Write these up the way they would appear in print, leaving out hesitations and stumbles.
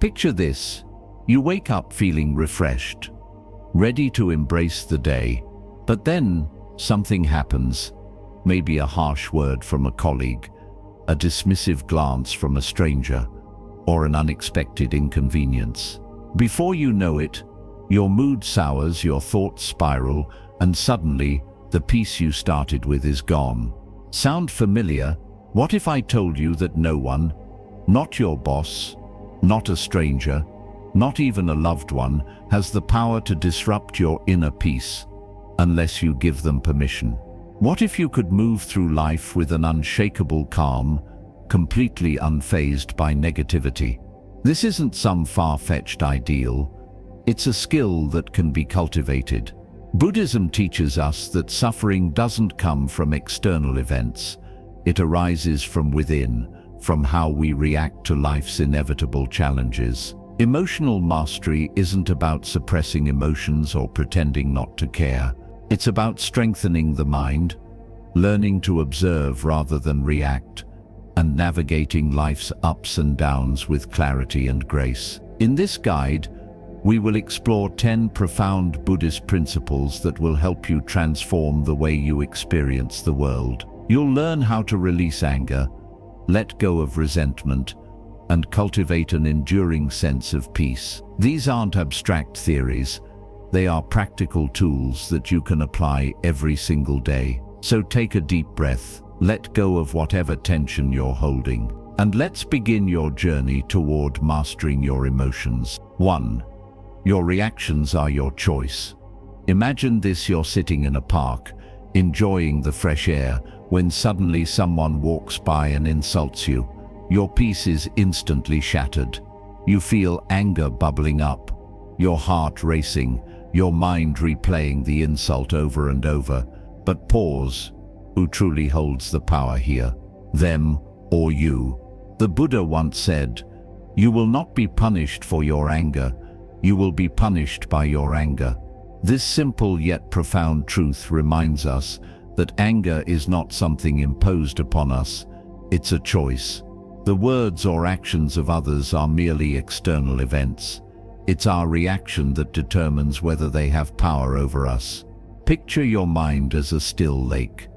Picture this. You wake up feeling refreshed, ready to embrace the day. But then something happens. Maybe a harsh word from a colleague, a dismissive glance from a stranger, or an unexpected inconvenience. Before you know it, your mood sours, your thoughts spiral, and suddenly the peace you started with is gone. Sound familiar? What if I told you that no one, not your boss, not a stranger, not even a loved one, has the power to disrupt your inner peace unless you give them permission? What if you could move through life with an unshakable calm, completely unfazed by negativity? This isn't some far-fetched ideal. It's a skill that can be cultivated. Buddhism teaches us that suffering doesn't come from external events. It arises from within, from how we react to life's inevitable challenges. Emotional mastery isn't about suppressing emotions or pretending not to care. It's about strengthening the mind, learning to observe rather than react, and navigating life's ups and downs with clarity and grace. In this guide, we will explore 10 profound Buddhist principles that will help you transform the way you experience the world. You'll learn how to release anger, let go of resentment, and cultivate an enduring sense of peace. These aren't abstract theories. They are practical tools that you can apply every single day. So take a deep breath, let go of whatever tension you're holding, and let's begin your journey toward mastering your emotions. 1. Your reactions are your choice. Imagine this: you're sitting in a park, enjoying the fresh air, when suddenly someone walks by and insults you. Your peace is instantly shattered. You feel anger bubbling up, your heart racing, your mind replaying the insult over and over. But pause. Who truly holds the power here? Them or you? The Buddha once said, "You will not be punished for your anger. You will be punished by your anger." This simple yet profound truth reminds us that anger is not something imposed upon us. It's a choice. The words or actions of others are merely external events. It's our reaction that determines whether they have power over us. Picture your mind as a still lake.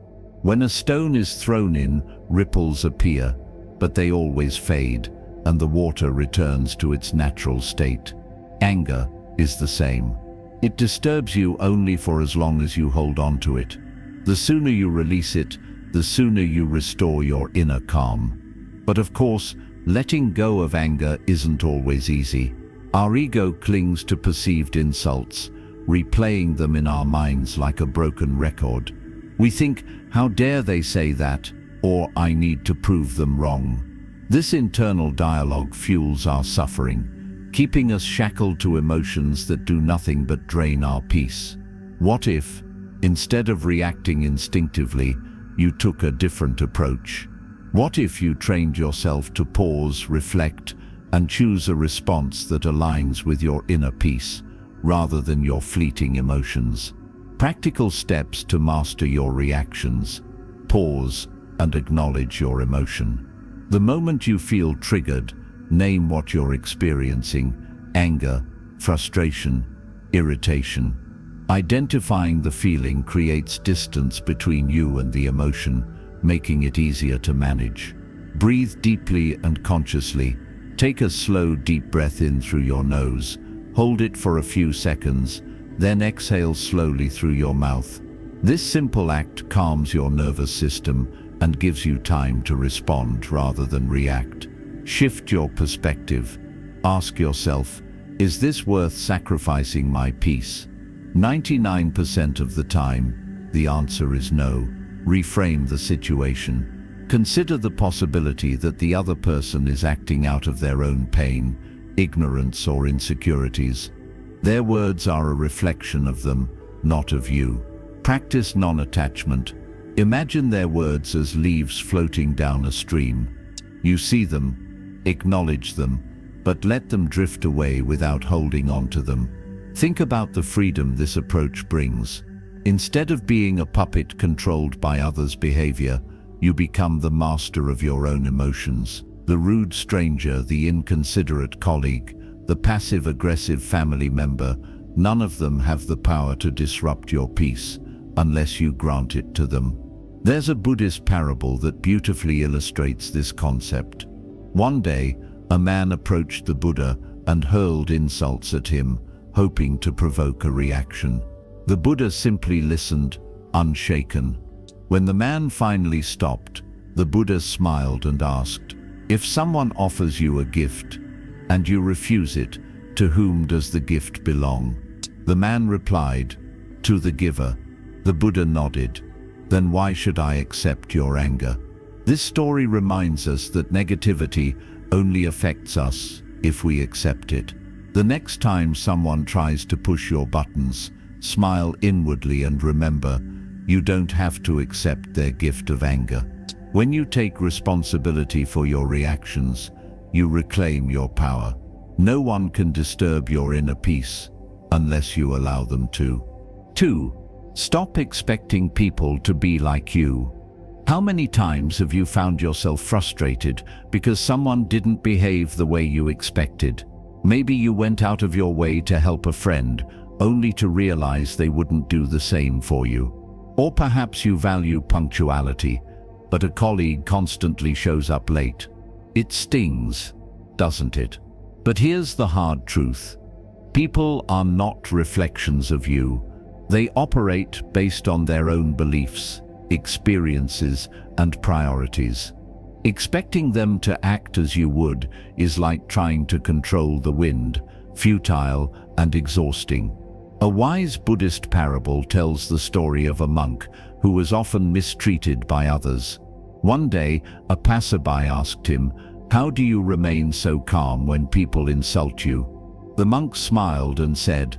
When a stone is thrown in, ripples appear, but they always fade, and the water returns to its natural state. Anger is the same. It disturbs you only for as long as you hold on to it. The sooner you release it, the sooner you restore your inner calm. But of course, letting go of anger isn't always easy. Our ego clings to perceived insults, replaying them in our minds like a broken record. We think, "How dare they say that?" or "I need to prove them wrong." This internal dialogue fuels our suffering, keeping us shackled to emotions that do nothing but drain our peace. What if, instead of reacting instinctively, you took a different approach? What if you trained yourself to pause, reflect, and choose a response that aligns with your inner peace, rather than your fleeting emotions? Practical steps to master your reactions. Pause and acknowledge your emotion. The moment you feel triggered, name what you're experiencing: anger, frustration, irritation. Identifying the feeling creates distance between you and the emotion, making it easier to manage. Breathe deeply and consciously. Take a slow, deep breath in through your nose. Hold it for a few seconds, then exhale slowly through your mouth. This simple act calms your nervous system and gives you time to respond rather than react. Shift your perspective. Ask yourself, is this worth sacrificing my peace? 99% of the time, the answer is no. Reframe the situation. Consider the possibility that the other person is acting out of their own pain, ignorance, or insecurities. Their words are a reflection of them, not of you. Practice non-attachment. Imagine their words as leaves floating down a stream. You see them, acknowledge them, but let them drift away without holding on to them. Think about the freedom this approach brings. Instead of being a puppet controlled by others' behavior, you become the master of your own emotions. The rude stranger, the inconsiderate colleague, the passive-aggressive family member, none of them have the power to disrupt your peace unless you grant it to them. There's a Buddhist parable that beautifully illustrates this concept. One day, a man approached the Buddha and hurled insults at him, hoping to provoke a reaction. The Buddha simply listened, unshaken. When the man finally stopped, the Buddha smiled and asked, "If someone offers you a gift and you refuse it, to whom does the gift belong?" The man replied, "To the giver." The Buddha nodded. "Then why should I accept your anger?" This story reminds us that negativity only affects us if we accept it. The next time someone tries to push your buttons, smile inwardly and remember, you don't have to accept their gift of anger. When you take responsibility for your reactions, you reclaim your power. No one can disturb your inner peace unless you allow them to. 2. Stop expecting people to be like you. How many times have you found yourself frustrated because someone didn't behave the way you expected? Maybe you went out of your way to help a friend, only to realize they wouldn't do the same for you. Or perhaps you value punctuality, but a colleague constantly shows up late. It stings, doesn't it? But here's the hard truth. People are not reflections of you. They operate based on their own beliefs, experiences, and priorities. Expecting them to act as you would is like trying to control the wind, futile and exhausting. A wise Buddhist parable tells the story of a monk who was often mistreated by others. One day, a passerby asked him, "How do you remain so calm when people insult you?" The monk smiled and said,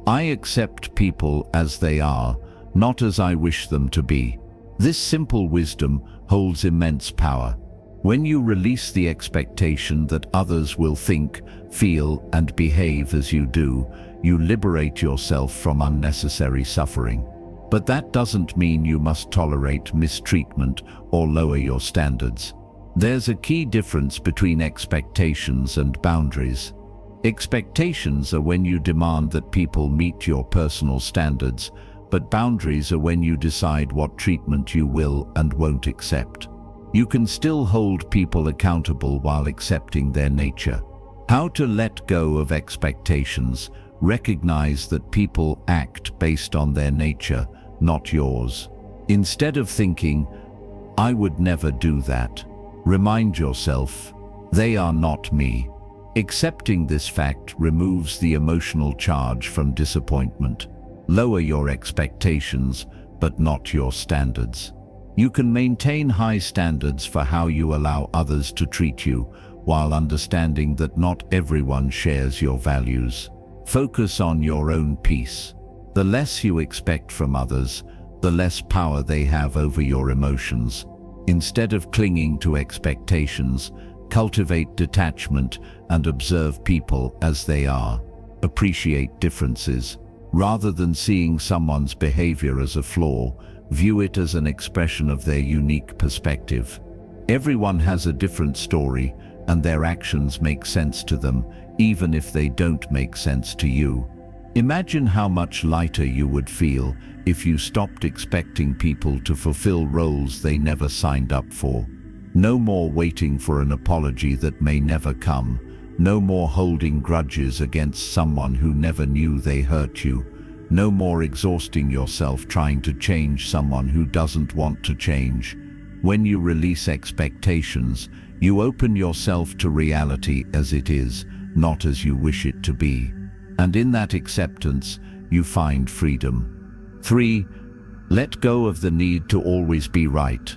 "I accept people as they are, not as I wish them to be." This simple wisdom holds immense power. When you release the expectation that others will think, feel, and behave as you do, you liberate yourself from unnecessary suffering. But that doesn't mean you must tolerate mistreatment or lower your standards. There's a key difference between expectations and boundaries. Expectations are when you demand that people meet your personal standards, but boundaries are when you decide what treatment you will and won't accept. You can still hold people accountable while accepting their nature. How to let go of expectations. Recognize that people act based on their nature, not yours. Instead of thinking, "I would never do that," remind yourself, "They are not me." Accepting this fact removes the emotional charge from disappointment. Lower your expectations, but not your standards. You can maintain high standards for how you allow others to treat you, while understanding that not everyone shares your values. Focus on your own peace. The less you expect from others, the less power they have over your emotions. Instead of clinging to expectations, cultivate detachment and observe people as they are. Appreciate differences. Rather than seeing someone's behavior as a flaw, view it as an expression of their unique perspective. Everyone has a different story, and their actions make sense to them, even if they don't make sense to you. Imagine how much lighter you would feel if you stopped expecting people to fulfill roles they never signed up for. No more waiting for an apology that may never come. No more holding grudges against someone who never knew they hurt you. No more exhausting yourself trying to change someone who doesn't want to change. When you release expectations, you open yourself to reality as it is, not as you wish it to be. And in that acceptance, you find freedom. 3. Let go of the need to always be right.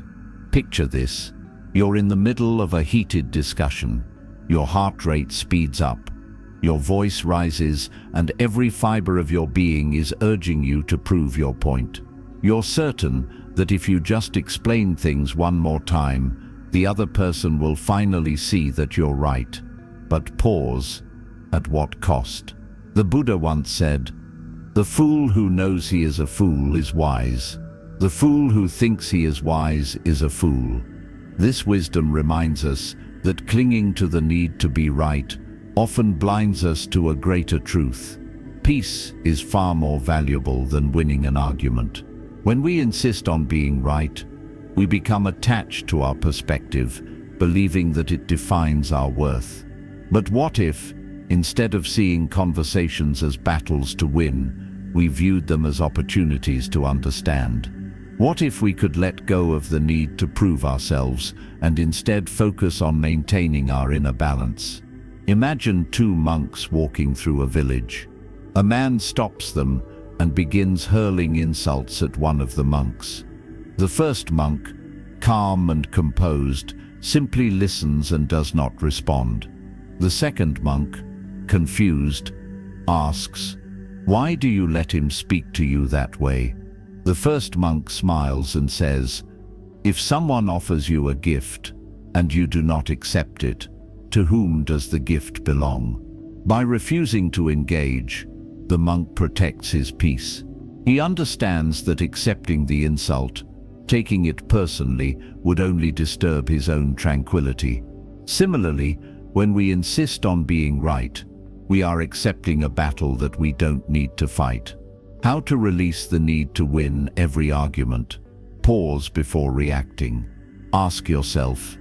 Picture this. You're in the middle of a heated discussion. Your heart rate speeds up. Your voice rises, and every fiber of your being is urging you to prove your point. You're certain that if you just explain things one more time, the other person will finally see that you're right. But pause. At what cost? The Buddha once said, "The fool who knows he is a fool is wise. The fool who thinks he is wise is a fool." This wisdom reminds us that clinging to the need to be right often blinds us to a greater truth. Peace is far more valuable than winning an argument. When we insist on being right, we become attached to our perspective, believing that it defines our worth. But what if, instead of seeing conversations as battles to win, we viewed them as opportunities to understand? What if we could let go of the need to prove ourselves and instead focus on maintaining our inner balance? Imagine two monks walking through a village. A man stops them and begins hurling insults at one of the monks. The first monk, calm and composed, simply listens and does not respond. The second monk, confused, asks, "Why do you let him speak to you that way?" The first monk smiles and says, "If someone offers you a gift and you do not accept it, to whom does the gift belong?" By refusing to engage, the monk protects his peace. He understands that accepting the insult, taking it personally, would only disturb his own tranquility. Similarly, when we insist on being right, we are accepting a battle that we don't need to fight. How to release the need to win every argument? Pause before reacting. Ask yourself,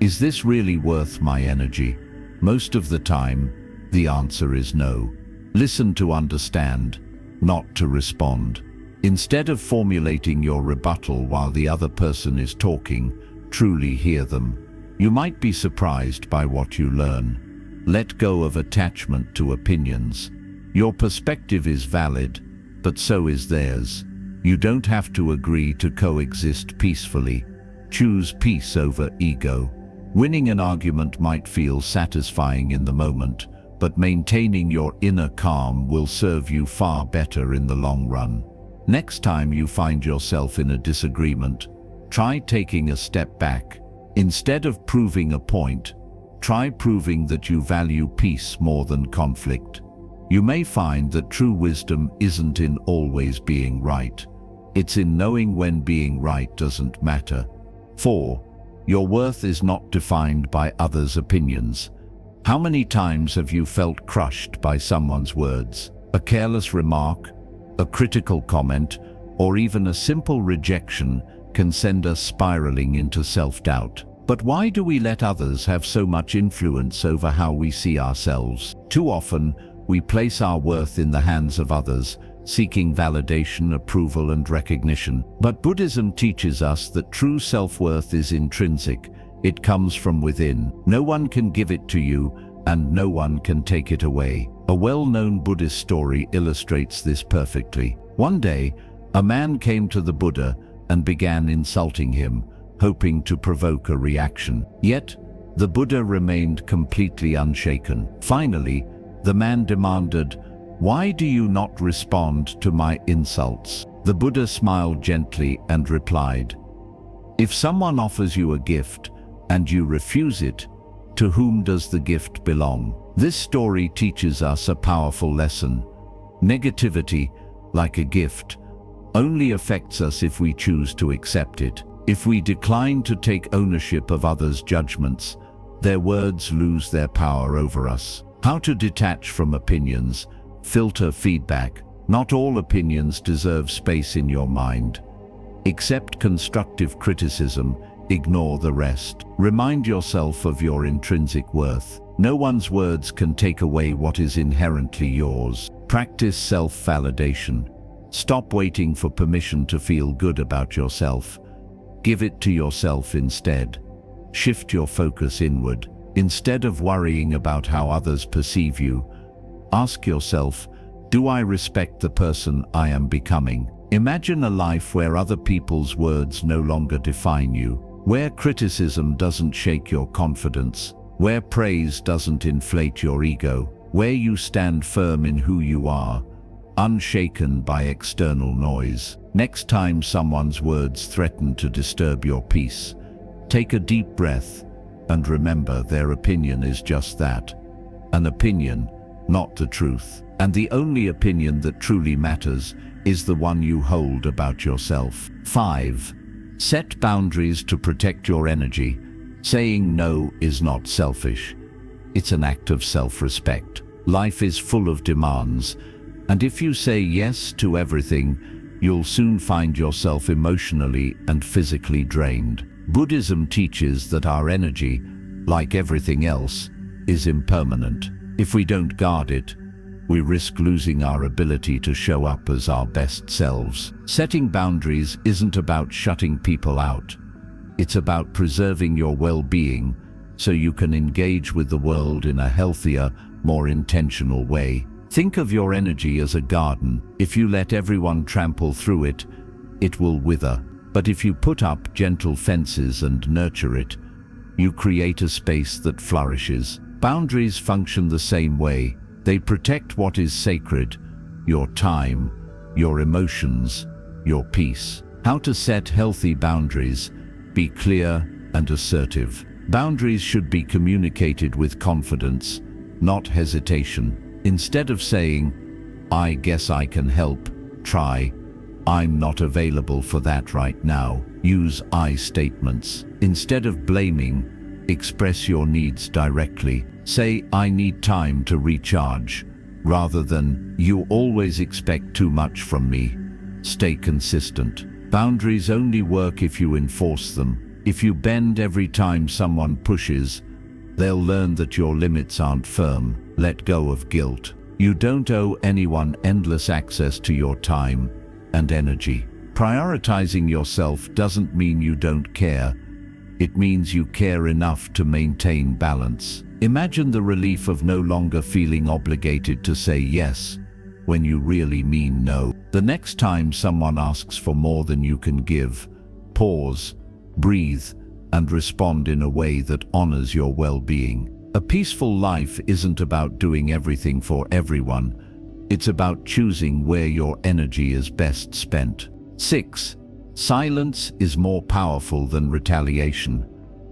is this really worth my energy? Most of the time, the answer is no. Listen to understand, not to respond. Instead of formulating your rebuttal while the other person is talking, truly hear them. You might be surprised by what you learn. Let go of attachment to opinions. Your perspective is valid, but so is theirs. You don't have to agree to coexist peacefully. Choose peace over ego. Winning an argument might feel satisfying in the moment, but maintaining your inner calm will serve you far better in the long run. Next time you find yourself in a disagreement, try taking a step back. Instead of proving a point, try proving that you value peace more than conflict. You may find that true wisdom isn't in always being right. It's in knowing when being right doesn't matter. 4. Your worth is not defined by others' opinions. How many times have you felt crushed by someone's words? A careless remark, a critical comment, or even a simple rejection can send us spiraling into self-doubt. But why do we let others have so much influence over how we see ourselves? Too often, we place our worth in the hands of others, seeking validation, approval, and recognition. But Buddhism teaches us that true self-worth is intrinsic. It comes from within. No one can give it to you, and no one can take it away. A well-known Buddhist story illustrates this perfectly. One day, a man came to the Buddha and began insulting him, hoping to provoke a reaction. Yet, the Buddha remained completely unshaken. Finally, the man demanded, "Why do you not respond to my insults?" The Buddha smiled gently and replied, "If someone offers you a gift and you refuse it, to whom does the gift belong?" This story teaches us a powerful lesson. Negativity, like a gift, only affects us if we choose to accept it. If we decline to take ownership of others' judgments, their words lose their power over us. How to detach from opinions. Filter feedback. Not all opinions deserve space in your mind. Accept constructive criticism, ignore the rest. Remind yourself of your intrinsic worth. No one's words can take away what is inherently yours. Practice self-validation. Stop waiting for permission to feel good about yourself. Give it to yourself instead. Shift your focus inward. Instead of worrying about how others perceive you, ask yourself, do I respect the person I am becoming? Imagine a life where other people's words no longer define you, where criticism doesn't shake your confidence, where praise doesn't inflate your ego, where you stand firm in who you are, unshaken by external noise. Next time someone's words threaten to disturb your peace, take a deep breath and remember their opinion is just that, an opinion, not the truth. And the only opinion that truly matters is the one you hold about yourself. 5. Set boundaries to protect your energy. Saying no is not selfish. It's an act of self-respect. Life is full of demands, and if you say yes to everything, you'll soon find yourself emotionally and physically drained. Buddhism teaches that our energy, like everything else, is impermanent. If we don't guard it, we risk losing our ability to show up as our best selves. Setting boundaries isn't about shutting people out. It's about preserving your well-being so you can engage with the world in a healthier, more intentional way. Think of your energy as a garden. If you let everyone trample through it, it will wither. But if you put up gentle fences and nurture it, you create a space that flourishes. Boundaries function the same way. They protect what is sacred: your time, your emotions, your peace. How to set healthy boundaries? Be clear and assertive. Boundaries should be communicated with confidence, not hesitation. Instead of saying, "I guess I can help," try, "I'm not available for that right now." Use I statements. Instead of blaming, express your needs directly. Say, "I need time to recharge," rather than, "You always expect too much from me." Stay consistent. Boundaries only work if you enforce them. If you bend every time someone pushes, they'll learn that your limits aren't firm. Let go of guilt. You don't owe anyone endless access to your time and energy. Prioritizing yourself doesn't mean you don't care. It means you care enough to maintain balance. Imagine the relief of no longer feeling obligated to say yes when you really mean no. The next time someone asks for more than you can give, pause, breathe, and respond in a way that honors your well-being. A peaceful life isn't about doing everything for everyone. It's about choosing where your energy is best spent. 6. Silence is more powerful than retaliation.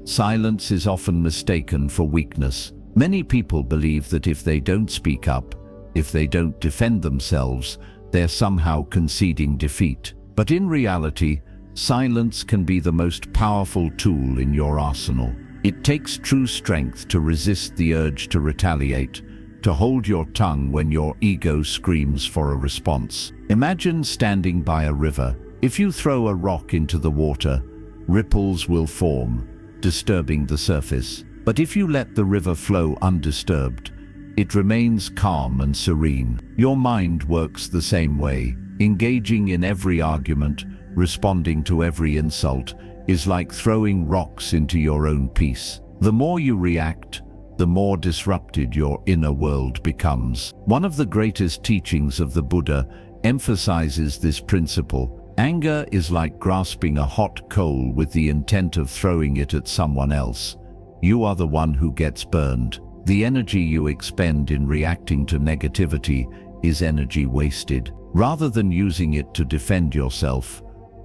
Silence is often mistaken for weakness. Many people believe that if they don't speak up, if they don't defend themselves, they're somehow conceding defeat. But in reality, silence can be the most powerful tool in your arsenal. It takes true strength to resist the urge to retaliate, to hold your tongue when your ego screams for a response. Imagine standing by a river. If you throw a rock into the water, ripples will form, disturbing the surface. But if you let the river flow undisturbed, it remains calm and serene. Your mind works the same way. Engaging in every argument, responding to every insult, is like throwing rocks into your own peace. The more you react, the more disrupted your inner world becomes. One of the greatest teachings of the Buddha emphasizes this principle. Anger is like grasping a hot coal with the intent of throwing it at someone else. You are the one who gets burned. The energy you expend in reacting to negativity is energy wasted. Rather than using it to defend yourself,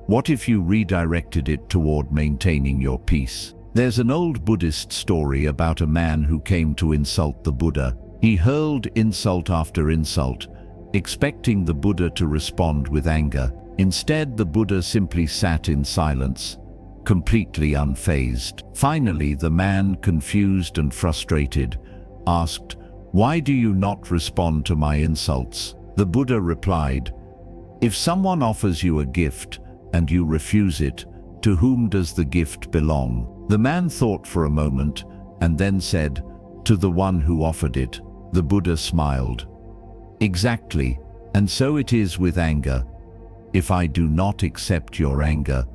what if you redirected it toward maintaining your peace? There's an old Buddhist story about a man who came to insult the Buddha. He hurled insult after insult, expecting the Buddha to respond with anger. Instead, the Buddha simply sat in silence, completely unfazed. Finally, the man, confused and frustrated, asked, "Why do you not respond to my insults?" The Buddha replied, "If someone offers you a gift and you refuse it, to whom does the gift belong?" The man thought for a moment and then said, "To the one who offered it." The Buddha smiled. "Exactly, and so it is with anger. If I do not accept your anger,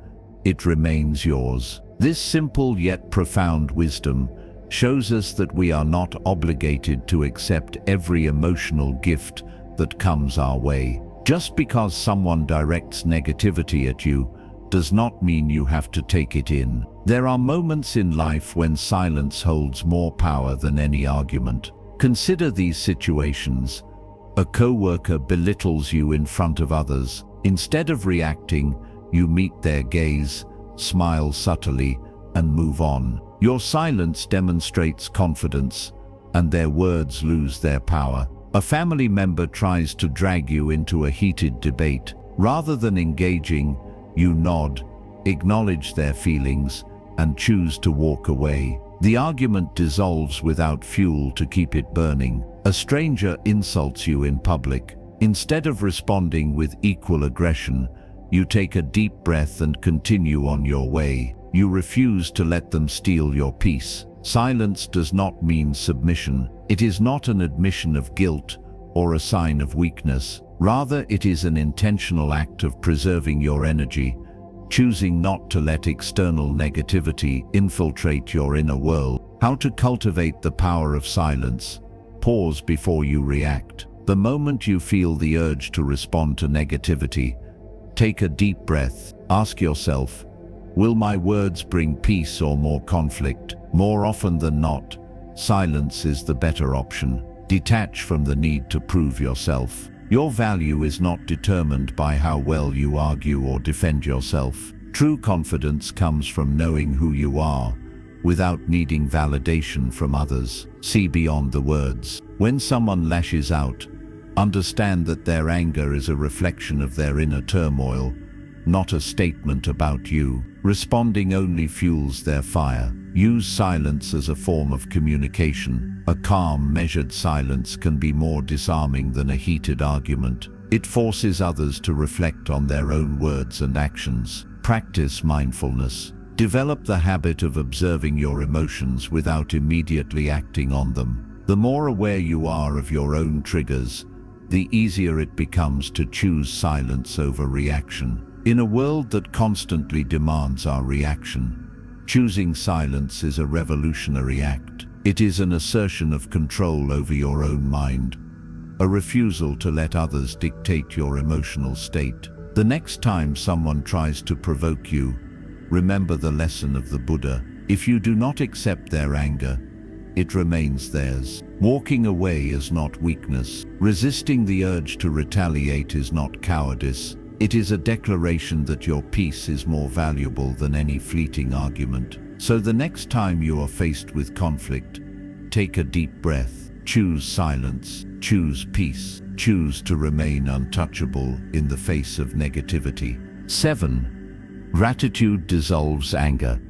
it remains yours." This simple yet profound wisdom shows us that we are not obligated to accept every emotional gift that comes our way. Just because someone directs negativity at you does not mean you have to take it in. There are moments in life when silence holds more power than any argument. Consider these situations. A coworker belittles you in front of others. Instead of reacting, you meet their gaze, smile subtly, and move on. Your silence demonstrates confidence, and their words lose their power. A family member tries to drag you into a heated debate. Rather than engaging, you nod, acknowledge their feelings, and choose to walk away. The argument dissolves without fuel to keep it burning. A stranger insults you in public. Instead of responding with equal aggression, you take a deep breath and continue on your way. You refuse to let them steal your peace. Silence does not mean submission. It is not an admission of guilt or a sign of weakness. Rather, it is an intentional act of preserving your energy, choosing not to let external negativity infiltrate your inner world. How to cultivate the power of silence? Pause before you react. The moment you feel the urge to respond to negativity, take a deep breath. Ask yourself, will my words bring peace or more conflict? More often than not, silence is the better option. Detach from the need to prove yourself. Your value is not determined by how well you argue or defend yourself. True confidence comes from knowing who you are, without needing validation from others. See beyond the words. When someone lashes out, understand that their anger is a reflection of their inner turmoil, not a statement about you. Responding only fuels their fire. Use silence as a form of communication. A calm, measured silence can be more disarming than a heated argument. It forces others to reflect on their own words and actions. Practice mindfulness. Develop the habit of observing your emotions without immediately acting on them. The more aware you are of your own triggers, the easier it becomes to choose silence over reaction. In a world that constantly demands our reaction, choosing silence is a revolutionary act. It is an assertion of control over your own mind, a refusal to let others dictate your emotional state. The next time someone tries to provoke you, remember the lesson of the Buddha. If you do not accept their anger, it remains theirs. Walking away is not weakness. Resisting the urge to retaliate is not cowardice. It is a declaration that your peace is more valuable than any fleeting argument. So the next time you are faced with conflict, take a deep breath. Choose silence. Choose peace. Choose to remain untouchable in the face of negativity. 7. Gratitude dissolves anger.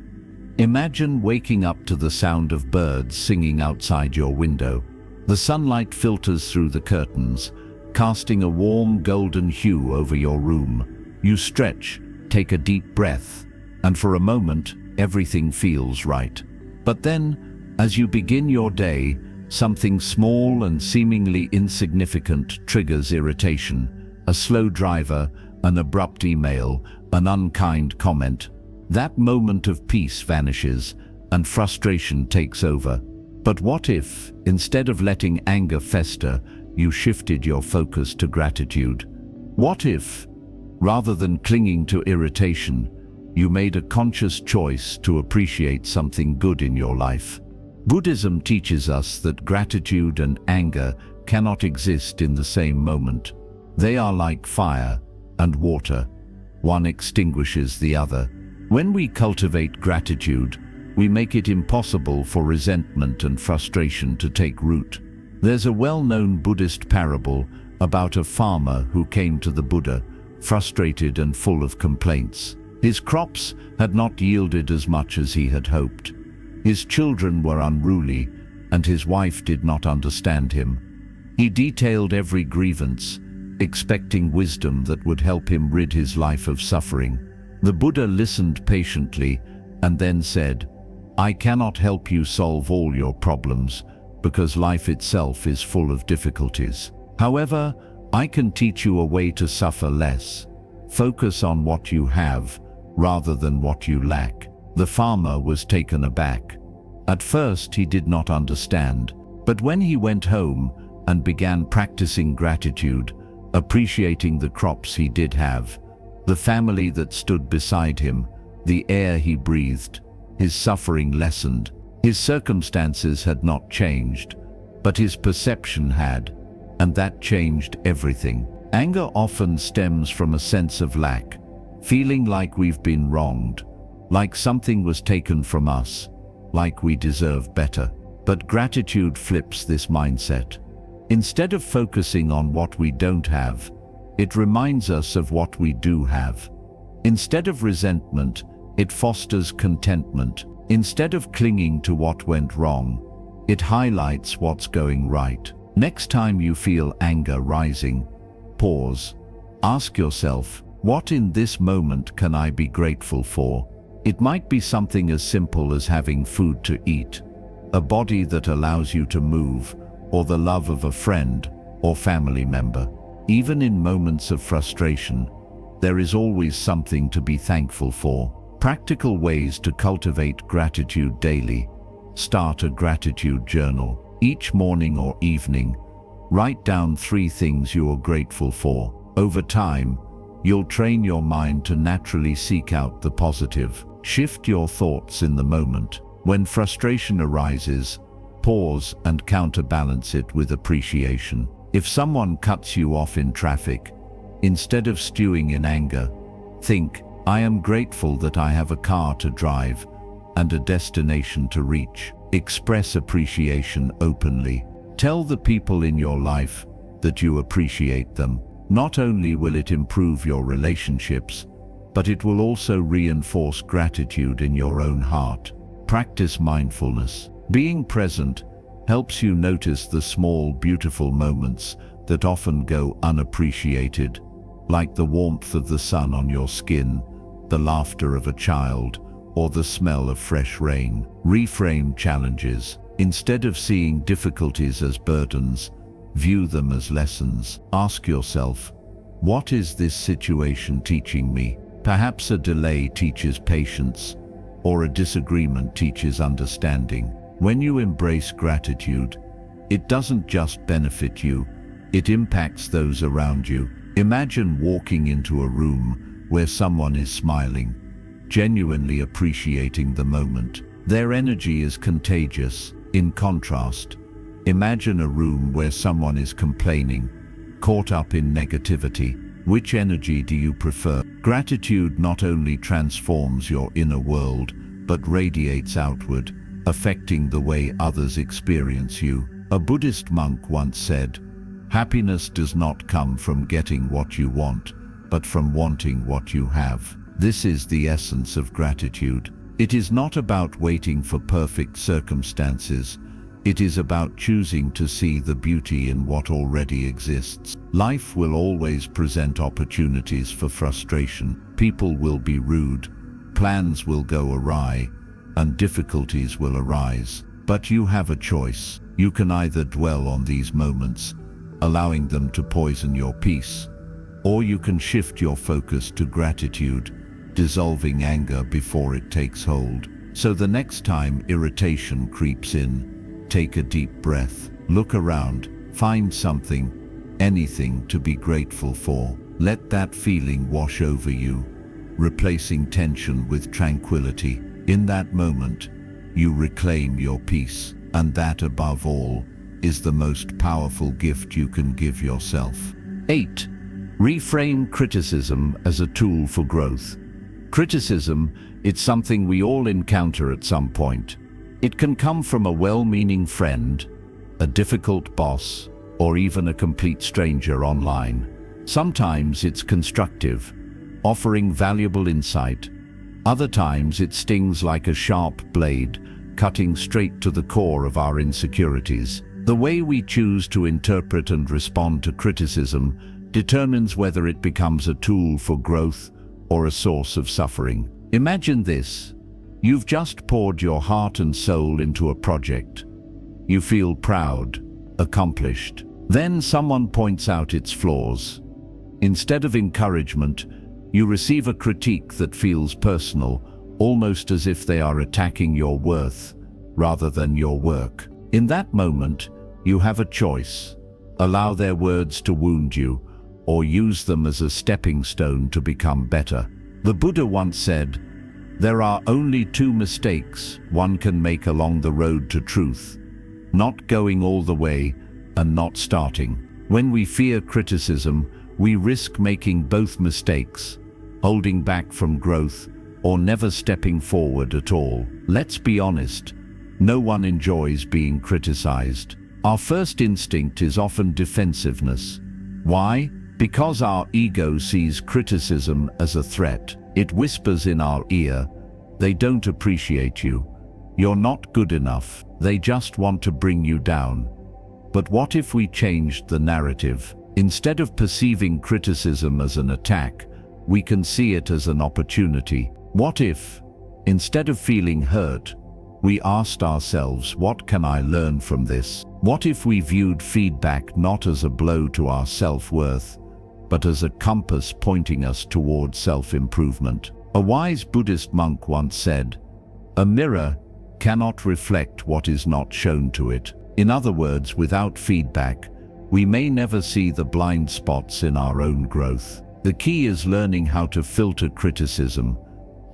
Imagine waking up to the sound of birds singing outside your window. The sunlight filters through the curtains, casting a warm golden hue over your room. You stretch, take a deep breath, and for a moment, everything feels right. But then, as you begin your day, something small and seemingly insignificant triggers irritation. A slow driver, an abrupt email, an unkind comment. That moment of peace vanishes, and frustration takes over. But what if, instead of letting anger fester, you shifted your focus to gratitude? What if, rather than clinging to irritation, you made a conscious choice to appreciate something good in your life? Buddhism teaches us that gratitude and anger cannot exist in the same moment. They are like fire and water. One extinguishes the other. When we cultivate gratitude, we make it impossible for resentment and frustration to take root. There's a well-known Buddhist parable about a farmer who came to the Buddha, frustrated and full of complaints. His crops had not yielded as much as he had hoped. His children were unruly, and his wife did not understand him. He detailed every grievance, expecting wisdom that would help him rid his life of suffering. The Buddha listened patiently and then said, "I cannot help you solve all your problems, because life itself is full of difficulties. However, I can teach you a way to suffer less. Focus on what you have, rather than what you lack." The farmer was taken aback. At first he did not understand, but when he went home and began practicing gratitude, appreciating the crops he did have, the family that stood beside him, the air he breathed, his suffering lessened. His circumstances had not changed, but his perception had, and that changed everything. Anger often stems from a sense of lack, feeling like we've been wronged, like something was taken from us, like we deserve better. But gratitude flips this mindset. Instead of focusing on what we don't have, it reminds us of what we do have. Instead of resentment, It fosters contentment. Instead of clinging to what went wrong, it highlights what's going right. Next time you feel anger rising, pause. Ask yourself, what in this moment can I be grateful for? It might be something as simple as having food to eat, a body that allows you to move, or the love of a friend or family member. Even in moments of frustration, there is always something to be thankful for. Practical ways to cultivate gratitude daily. Start a gratitude journal. Each morning or evening, write down 3 things you are grateful for. Over time, you'll train your mind to naturally seek out the positive. Shift your thoughts in the moment. When frustration arises, pause and counterbalance it with appreciation. If someone cuts you off in traffic, instead of stewing in anger, think, I am grateful that I have a car to drive and a destination to reach. Express appreciation openly. Tell the people in your life that you appreciate them. Not only will it improve your relationships, but it will also reinforce gratitude in your own heart. Practice mindfulness. Being present helps you notice the small, beautiful moments that often go unappreciated, like the warmth of the sun on your skin, the laughter of a child, or the smell of fresh rain. Reframe challenges. Instead of seeing difficulties as burdens, view them as lessons. Ask yourself, what is this situation teaching me? Perhaps a delay teaches patience, or a disagreement teaches understanding. When you embrace gratitude, it doesn't just benefit you, it impacts those around you. Imagine walking into a room where someone is smiling, genuinely appreciating the moment. Their energy is contagious. In contrast, imagine a room where someone is complaining, caught up in negativity. Which energy do you prefer? Gratitude not only transforms your inner world, but radiates outward, affecting the way others experience you. A Buddhist monk once said, happiness does not come from getting what you want, but from wanting what you have. This is the essence of gratitude. It is not about waiting for perfect circumstances. It is about choosing to see the beauty in what already exists. Life will always present opportunities for frustration. People will be rude, plans will go awry, and difficulties will arise. But you have a choice. You can either dwell on these moments, allowing them to poison your peace, or you can shift your focus to gratitude, dissolving anger before it takes hold. So the next time irritation creeps in, take a deep breath, look around, find something, anything to be grateful for. Let that feeling wash over you, replacing tension with tranquility. In that moment, you reclaim your peace, and that, above all, is the most powerful gift you can give yourself. 8. Reframe criticism as a tool for growth. Criticism, it's something we all encounter at some point. It can come from a well-meaning friend, a difficult boss, or even a complete stranger online. Sometimes it's constructive, offering valuable insight. Other times it stings like a sharp blade, cutting straight to the core of our insecurities. The way we choose to interpret and respond to criticism determines whether it becomes a tool for growth or a source of suffering. Imagine this. You've just poured your heart and soul into a project. You feel proud, accomplished. Then someone points out its flaws. Instead of encouragement, you receive a critique that feels personal, almost as if they are attacking your worth rather than your work. In that moment, you have a choice. Allow their words to wound you, or use them as a stepping stone to become better. The Buddha once said, there are only 2 mistakes one can make along the road to truth: not going all the way and not starting. When we fear criticism, we risk making both mistakes, holding back from growth or never stepping forward at all. Let's be honest, no one enjoys being criticized. Our first instinct is often defensiveness. Why? Because our ego sees criticism as a threat. It whispers in our ear, They don't appreciate you. You're not good enough. They just want to bring you down. But what if we changed the narrative? Instead of perceiving criticism as an attack, we can see it as an opportunity. What if, instead of feeling hurt, we asked ourselves, what can I learn from this? What if we viewed feedback not as a blow to our self-worth, but as a compass pointing us towards self-improvement? A wise Buddhist monk once said, "A mirror cannot reflect what is not shown to it." In other words, without feedback, we may never see the blind spots in our own growth. The key is learning how to filter criticism,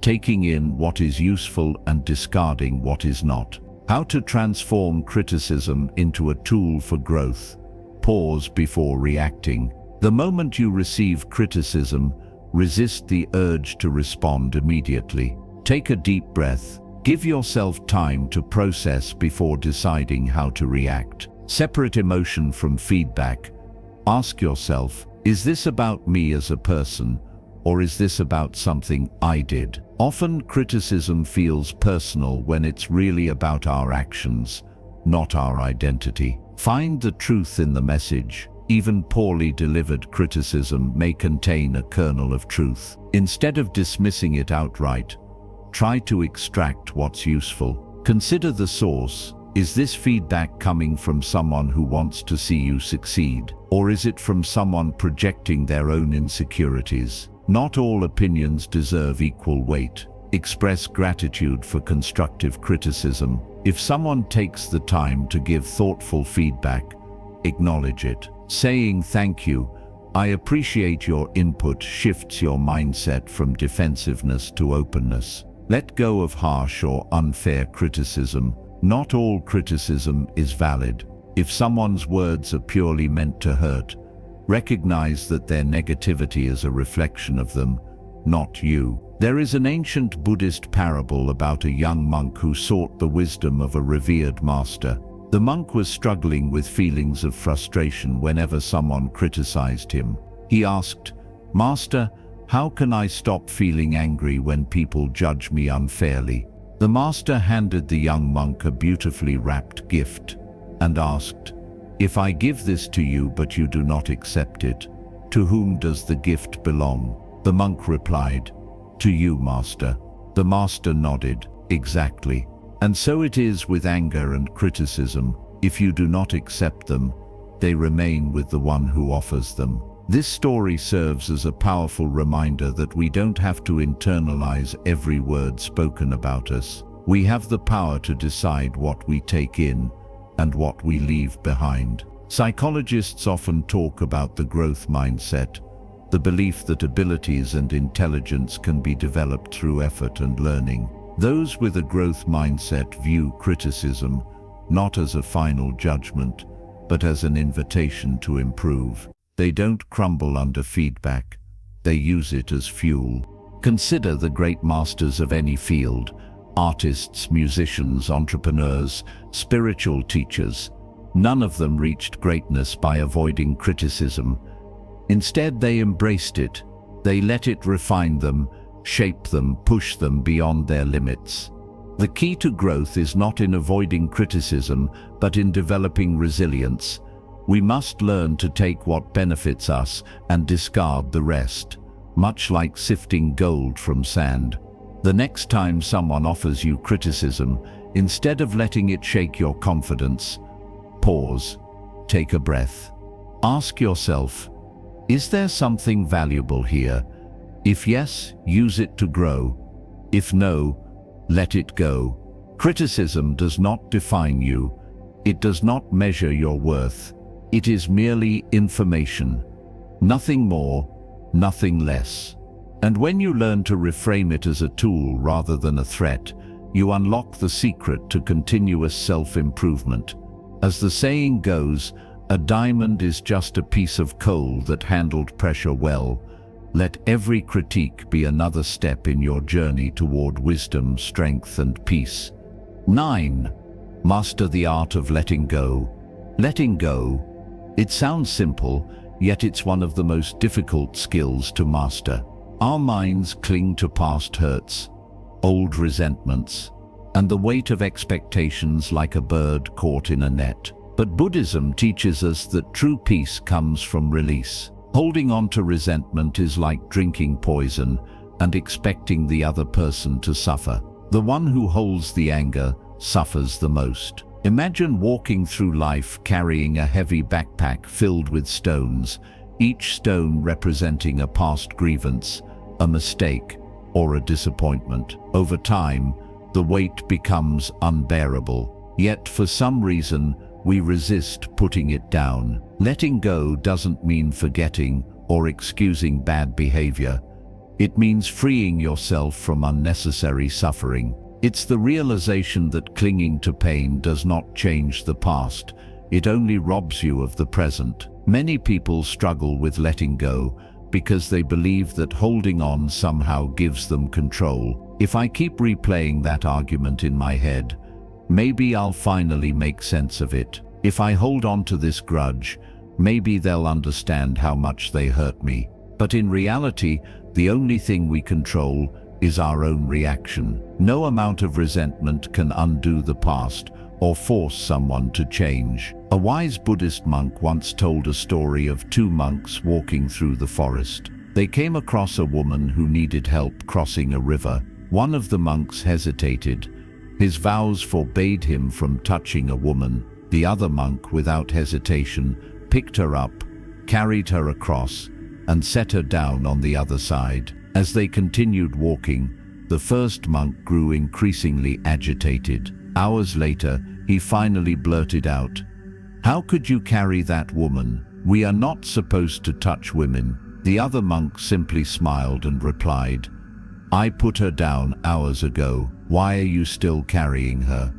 taking in what is useful and discarding what is not. How to transform criticism into a tool for growth. Pause before reacting. The moment you receive criticism, resist the urge to respond immediately. Take a deep breath. Give yourself time to process before deciding how to react. Separate emotion from feedback. Ask yourself, is this about me as a person, or is this about something I did? Often criticism feels personal when it's really about our actions, not our identity. Find the truth in the message. Even poorly delivered criticism may contain a kernel of truth. Instead of dismissing it outright, try to extract what's useful. Consider the source. Is this feedback coming from someone who wants to see you succeed? Or is it from someone projecting their own insecurities? Not all opinions deserve equal weight. Express gratitude for constructive criticism. If someone takes the time to give thoughtful feedback, acknowledge it. Saying thank you, I appreciate your input, shifts your mindset from defensiveness to openness. Let go of harsh or unfair criticism. Not all criticism is valid. If someone's words are purely meant to hurt, recognize that their negativity is a reflection of them, not you. There is an ancient Buddhist parable about a young monk who sought the wisdom of a revered master. The monk was struggling with feelings of frustration whenever someone criticized him. He asked, "Master, how can I stop feeling angry when people judge me unfairly?" The master handed the young monk a beautifully wrapped gift and asked, "If I give this to you but you do not accept it, to whom does the gift belong?" The monk replied, "To you, master." The master nodded, "Exactly. And so it is with anger and criticism. If you do not accept them, they remain with the one who offers them." This story serves as a powerful reminder that we don't have to internalize every word spoken about us. We have the power to decide what we take in and what we leave behind. Psychologists often talk about the growth mindset, the belief that abilities and intelligence can be developed through effort and learning. Those with a growth mindset view criticism not as a final judgment, but as an invitation to improve. They don't crumble under feedback. They use it as fuel. Consider the great masters of any field: artists, musicians, entrepreneurs, spiritual teachers. None of them reached greatness by avoiding criticism. Instead, they embraced it. They let it refine them, shape them, push them beyond their limits. The key to growth is not in avoiding criticism, but in developing resilience. We must learn to take what benefits us and discard the rest, much like sifting gold from sand. The next time someone offers you criticism, instead of letting it shake your confidence, pause, take a breath. Ask yourself, is there something valuable here? If yes, use it to grow. If no, let it go. Criticism does not define you. It does not measure your worth. It is merely information. Nothing more, nothing less. And when you learn to reframe it as a tool rather than a threat, you unlock the secret to continuous self-improvement. As the saying goes, a diamond is just a piece of coal that handled pressure well. Let every critique be another step in your journey toward wisdom, strength, and peace. 9. Master the art of letting go. Letting go. It sounds simple, yet it's one of the most difficult skills to master. Our minds cling to past hurts, old resentments, and the weight of expectations like a bird caught in a net. But Buddhism teaches us that true peace comes from release. Holding on to resentment is like drinking poison and expecting the other person to suffer. The one who holds the anger suffers the most. Imagine walking through life carrying a heavy backpack filled with stones, each stone representing a past grievance, a mistake, or a disappointment. Over time, the weight becomes unbearable. Yet for some reason, we resist putting it down. Letting go doesn't mean forgetting or excusing bad behavior. It means freeing yourself from unnecessary suffering. It's the realization that clinging to pain does not change the past. It only robs you of the present. Many people struggle with letting go because they believe that holding on somehow gives them control. If I keep replaying that argument in my head, maybe I'll finally make sense of it. If I hold on to this grudge, maybe they'll understand how much they hurt me. But in reality, the only thing we control is our own reaction. No amount of resentment can undo the past or force someone to change. A wise Buddhist monk once told a story of two monks walking through the forest. They came across a woman who needed help crossing a river. One of the monks hesitated. His vows forbade him from touching a woman. The other monk, without hesitation, picked her up, carried her across, and set her down on the other side. As they continued walking, the first monk grew increasingly agitated. Hours later, he finally blurted out, "How could you carry that woman? We are not supposed to touch women." The other monk simply smiled and replied, "I put her down hours ago. Why are you still carrying her?"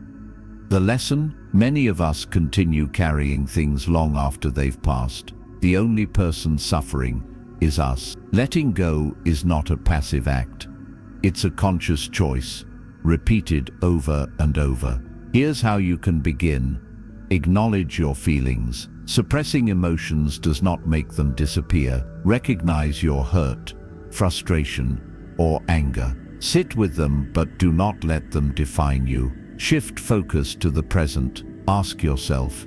The lesson? Many of us continue carrying things long after they've passed. The only person suffering is us. Letting go is not a passive act. It's a conscious choice, repeated over and over. Here's how you can begin. Acknowledge your feelings. Suppressing emotions does not make them disappear. Recognize your hurt, frustration, or anger. Sit with them, but do not let them define you. Shift focus to the present. Ask yourself,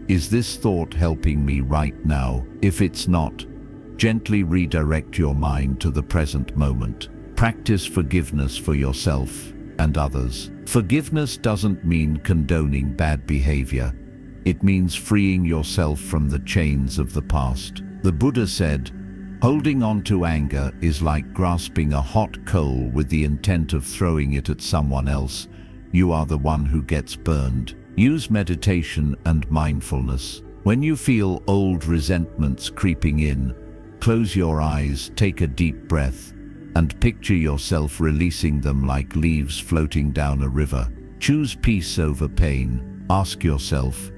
is this thought helping me right now? If it's not, gently redirect your mind to the present moment. Practice forgiveness for yourself and others. Forgiveness doesn't mean condoning bad behavior. It means freeing yourself from the chains of the past. The Buddha said, "Holding on to anger is like grasping a hot coal with the intent of throwing it at someone else. You are the one who gets burned." Use meditation and mindfulness. When you feel old resentments creeping in, close your eyes, take a deep breath, and picture yourself releasing them like leaves floating down a river. Choose peace over pain. Ask yourself,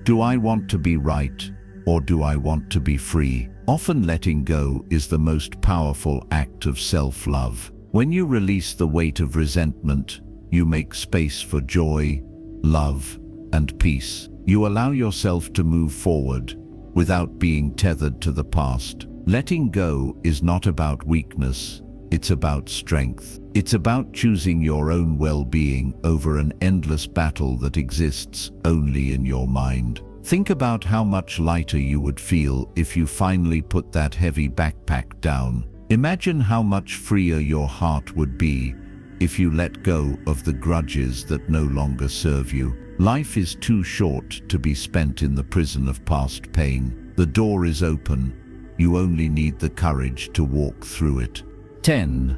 do I want to be right, or do I want to be free? Often letting go is the most powerful act of self-love. When you release the weight of resentment, you make space for joy, love, and peace. You allow yourself to move forward without being tethered to the past. Letting go is not about weakness, it's about strength. It's about choosing your own well-being over an endless battle that exists only in your mind. Think about how much lighter you would feel if you finally put that heavy backpack down. Imagine how much freer your heart would be if you let go of the grudges that no longer serve you. Life is too short to be spent in the prison of past pain. The door is open. You only need the courage to walk through it. 10.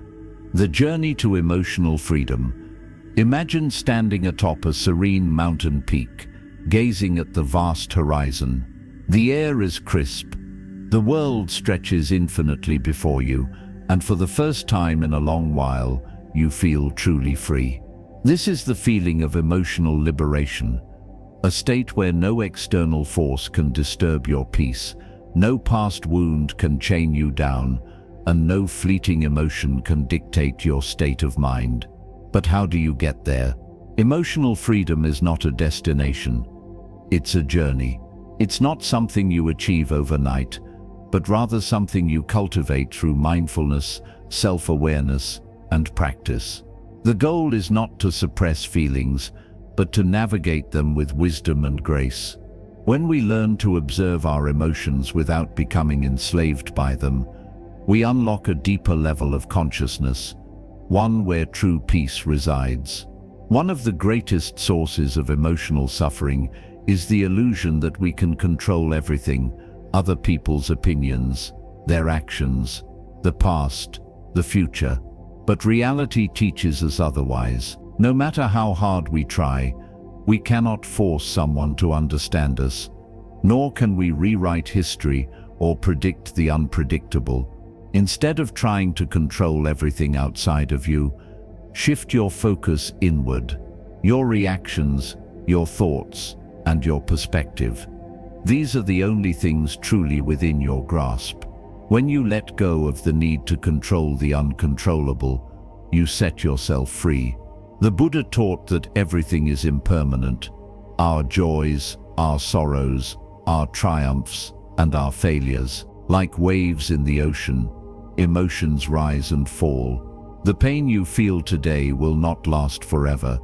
The journey to emotional freedom. Imagine standing atop a serene mountain peak, gazing at the vast horizon. The air is crisp. The world stretches infinitely before you, and for the first time in a long while, you feel truly free. This is the feeling of emotional liberation, a state where no external force can disturb your peace, no past wound can chain you down, and no fleeting emotion can dictate your state of mind. But how do you get there? Emotional freedom is not a destination. It's a journey. It's not something you achieve overnight, but rather something you cultivate through mindfulness, self-awareness, and practice. The goal is not to suppress feelings, but to navigate them with wisdom and grace. When we learn to observe our emotions without becoming enslaved by them, we unlock a deeper level of consciousness, one where true peace resides. One of the greatest sources of emotional suffering is the illusion that we can control everything: other people's opinions, their actions, the past, the future. But reality teaches us otherwise. No matter how hard we try, we cannot force someone to understand us, nor can we rewrite history or predict the unpredictable. Instead of trying to control everything outside of you, shift your focus inward. Your reactions, your thoughts, and your perspective. These are the only things truly within your grasp. When you let go of the need to control the uncontrollable, you set yourself free. The Buddha taught that everything is impermanent. Our joys, our sorrows, our triumphs, and our failures. Like waves in the ocean, emotions rise and fall. The pain you feel today will not last forever,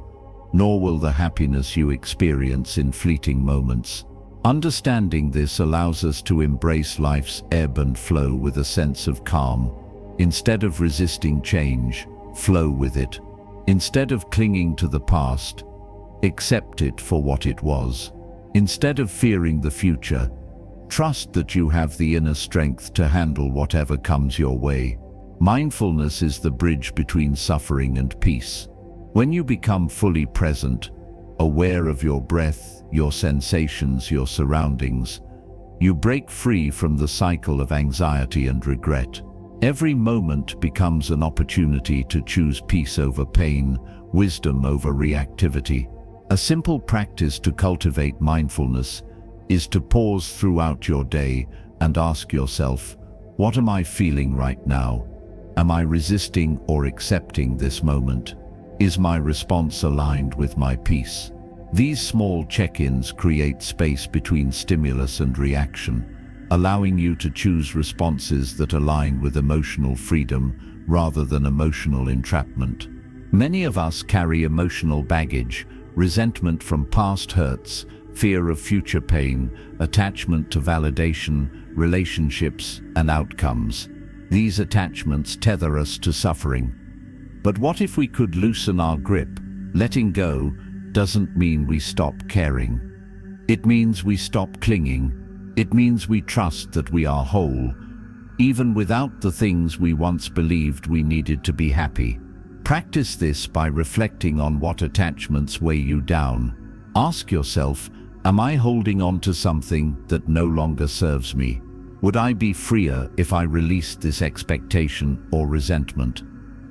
nor will the happiness you experience in fleeting moments. Understanding this allows us to embrace life's ebb and flow with a sense of calm. Instead of resisting change, flow with it. Instead of clinging to the past, accept it for what it was. Instead of fearing the future, trust that you have the inner strength to handle whatever comes your way. Mindfulness is the bridge between suffering and peace. When you become fully present, aware of your breath, your sensations, your surroundings, you break free from the cycle of anxiety and regret. Every moment becomes an opportunity to choose peace over pain, wisdom over reactivity. A simple practice to cultivate mindfulness is to pause throughout your day and ask yourself, what am I feeling right now? Am I resisting or accepting this moment? Is my response aligned with my peace? These small check-ins create space between stimulus and reaction, allowing you to choose responses that align with emotional freedom rather than emotional entrapment. Many of us carry emotional baggage, resentment from past hurts, fear of future pain, attachment to validation, relationships, and outcomes. These attachments tether us to suffering. But what if we could loosen our grip? Letting go doesn't mean we stop caring. It means we stop clinging. It means we trust that we are whole, even without the things we once believed we needed to be happy. Practice this by reflecting on what attachments weigh you down. Ask yourself, am I holding on to something that no longer serves me? Would I be freer if I released this expectation or resentment?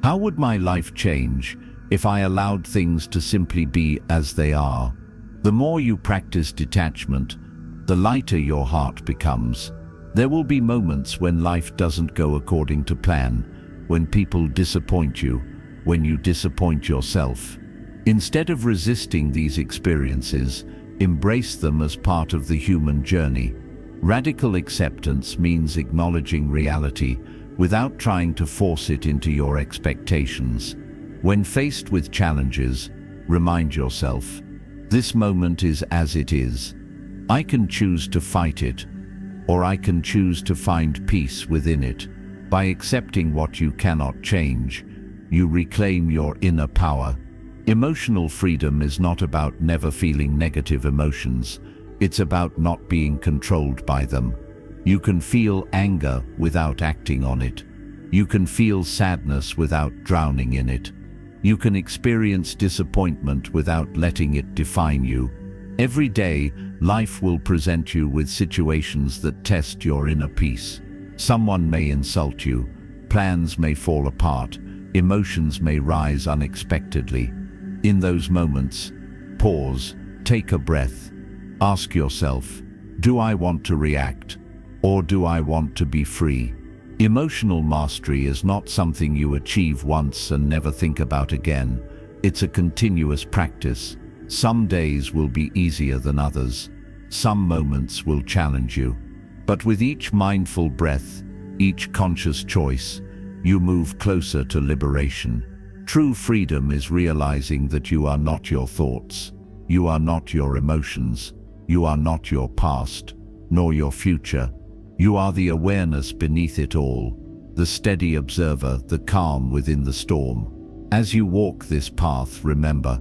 How would my life change if I allowed things to simply be as they are? The more you practice detachment, the lighter your heart becomes. There will be moments when life doesn't go according to plan, when people disappoint you, when you disappoint yourself. Instead of resisting these experiences, embrace them as part of the human journey. Radical acceptance means acknowledging reality without trying to force it into your expectations. When faced with challenges, remind yourself, this moment is as it is. I can choose to fight it, or I can choose to find peace within it. By accepting what you cannot change, you reclaim your inner power. Emotional freedom is not about never feeling negative emotions. It's about not being controlled by them. You can feel anger without acting on it. You can feel sadness without drowning in it. You can experience disappointment without letting it define you. Every day, life will present you with situations that test your inner peace. Someone may insult you, plans may fall apart, emotions may rise unexpectedly. In those moments, pause, take a breath, ask yourself, do I want to react, or do I want to be free? Emotional mastery is not something you achieve once and never think about again. It's a continuous practice. Some days will be easier than others. Some moments will challenge you. But with each mindful breath, each conscious choice, you move closer to liberation. True freedom is realizing that you are not your thoughts, you are not your emotions, you are not your past, nor your future. You are the awareness beneath it all, the steady observer, the calm within the storm. As you walk this path, remember,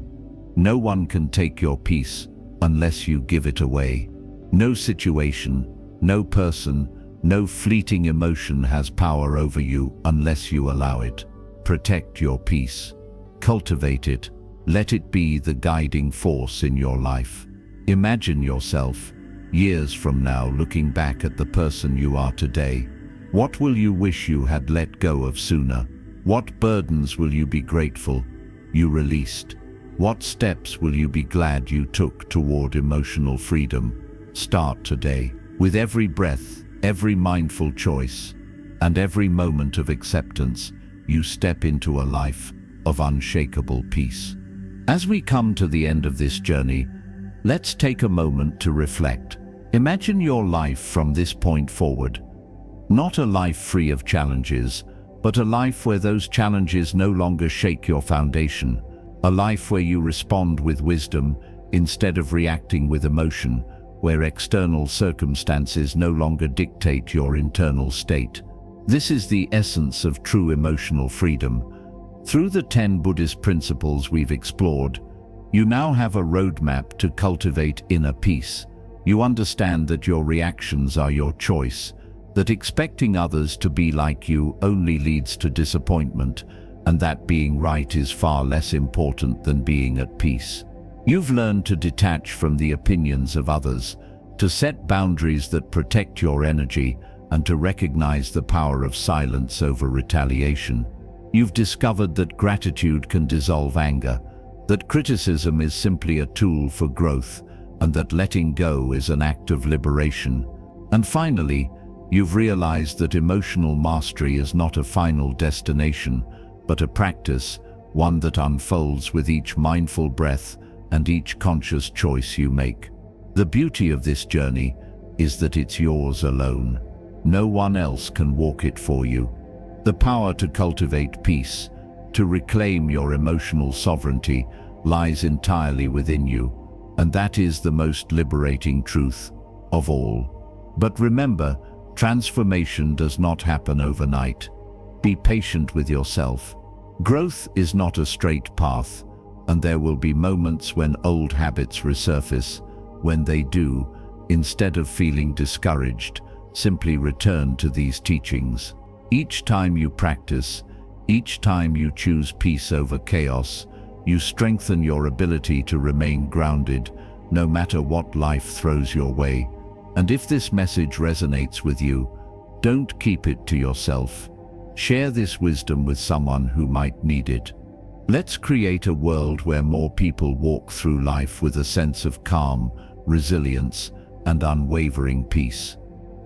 no one can take your peace unless you give it away. No situation, no person, no fleeting emotion has power over you unless you allow it. Protect your peace. Cultivate it. Let it be the guiding force in your life. Imagine yourself, years from now, looking back at the person you are today. What will you wish you had let go of sooner? What burdens will you be grateful you released? What steps will you be glad you took toward emotional freedom? Start today. With every breath, every mindful choice, and every moment of acceptance, you step into a life of unshakable peace. As we come to the end of this journey, let's take a moment to reflect. Imagine your life from this point forward. Not a life free of challenges, but a life where those challenges no longer shake your foundation. A life where you respond with wisdom instead of reacting with emotion, where external circumstances no longer dictate your internal state. This is the essence of true emotional freedom. Through the 10 Buddhist principles we've explored, you now have a roadmap to cultivate inner peace. You understand that your reactions are your choice, that expecting others to be like you only leads to disappointment, and that being right is far less important than being at peace. You've learned to detach from the opinions of others, to set boundaries that protect your energy, and to recognize the power of silence over retaliation. You've discovered that gratitude can dissolve anger, that criticism is simply a tool for growth, and that letting go is an act of liberation. And finally, you've realized that emotional mastery is not a final destination, but a practice, one that unfolds with each mindful breath and each conscious choice you make. The beauty of this journey is that it's yours alone. No one else can walk it for you. The power to cultivate peace, to reclaim your emotional sovereignty, lies entirely within you, and that is the most liberating truth of all. But remember, transformation does not happen overnight. Be patient with yourself. Growth is not a straight path, and there will be moments when old habits resurface. When they do, instead of feeling discouraged, simply return to these teachings. Each time you practice, each time you choose peace over chaos, you strengthen your ability to remain grounded, no matter what life throws your way. And if this message resonates with you, don't keep it to yourself. Share this wisdom with someone who might need it. Let's create a world where more people walk through life with a sense of calm, resilience, and unwavering peace.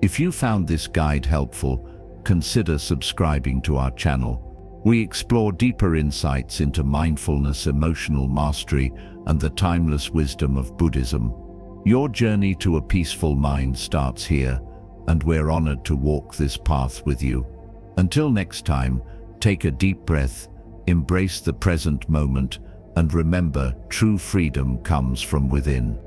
If you found this guide helpful, consider subscribing to our channel. We explore deeper insights into mindfulness, emotional mastery, and the timeless wisdom of Buddhism. Your journey to a peaceful mind starts here, and we're honored to walk this path with you. Until next time, take a deep breath, embrace the present moment, and remember, true freedom comes from within.